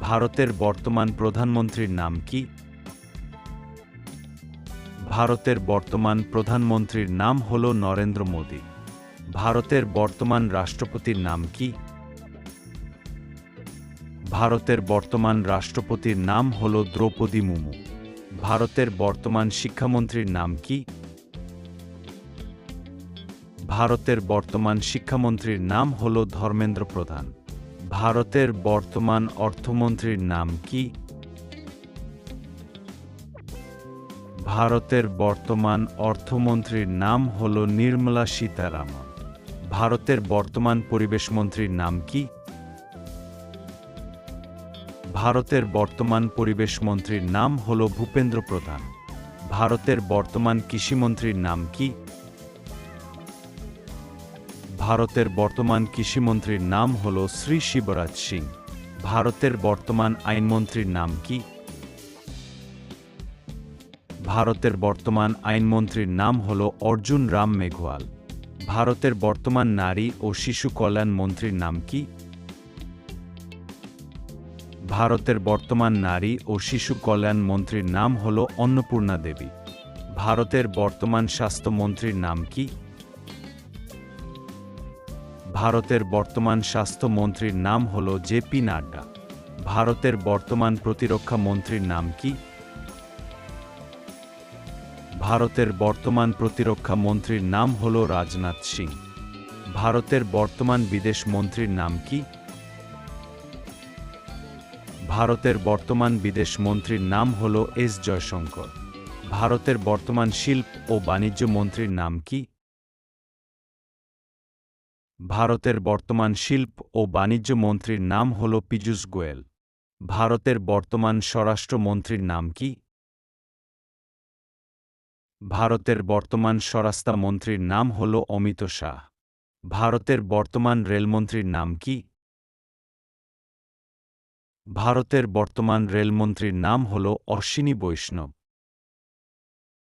ভারতের বর্তমান প্রধানমন্ত্রীর নাম কি? ভারতের বর্তমান প্রধানমন্ত্রীর নাম হল নরেন্দ্র মোদী। ভারতের বর্তমান রাষ্ট্রপতির নাম কি? ভারতের বর্তমান রাষ্ট্রপতির নাম হল দ্রৌপদী মুর্মু। ভারতের বর্তমান শিক্ষামন্ত্রীর নাম কি? ভারতের বর্তমান শিক্ষামন্ত্রীর নাম হল ধর্মেন্দ্র প্রধান। ভারতের বর্তমান অর্থমন্ত্রীর নাম কি? ভারতের বর্তমান অর্থমন্ত্রীর নাম হল নির্মলা সীতারামন। ভারতের বর্তমান পরিবেশ মন্ত্রীর নাম কি? ভারতের বর্তমান পরিবেশ মন্ত্রীর নাম হল ভূপেন্দ্র প্রধান। ভারতের বর্তমান কৃষিমন্ত্রীর নাম কি? ভারতের বর্তমান কৃষিমন্ত্রীর নাম হল শ্রী শিবরাজ সিং। ভারতের বর্তমান আইনমন্ত্রীর নাম কি? ভারতের বর্তমান আইনমন্ত্রীর নাম হল অর্জুন রাম মেঘওয়াল। ভারতের বর্তমান নারী ও শিশু কল্যাণ মন্ত্রীর নাম কি? ভারতের বর্তমান নারী ও শিশু কল্যাণ মন্ত্রীর নাম হল অন্নপূর্ণা দেবী। ভারতের বর্তমান স্বাস্থ্যমন্ত্রীর নাম কি? ভারতের বর্তমান স্বাস্থ্যমন্ত্রীর নাম হল জেপি নাড্ডা। ভারতের বর্তমান প্রতিরক্ষা মন্ত্রীর নাম কি? ভারতের বর্তমান প্রতিরক্ষা মন্ত্রীর নাম হল রাজনাথ সিং। ভারতের বর্তমান বিদেশ মন্ত্রীর নাম কি? ভারতের বর্তমান বিদেশ মন্ত্রীর নাম হল এস জয়শঙ্কর। ভারতের বর্তমান শিল্প ও বাণিজ্য মন্ত্রীর নাম কি? ভারতের বর্তমান শিল্প ও বাণিজ্য মন্ত্রীর নাম হল পীযূষ গোয়েল। ভারতের বর্তমান স্বরাষ্ট্র মন্ত্রীর নাম কি? ভারতের বর্তমান স্বরাষ্ট্র মন্ত্রীর নাম হল অমিত শাহ। ভারতের বর্তমান রেলমন্ত্রীর নাম কি? ভারতের বর্তমান রেলমন্ত্রীর নাম হল অশ্বিনী বৈষ্ণব।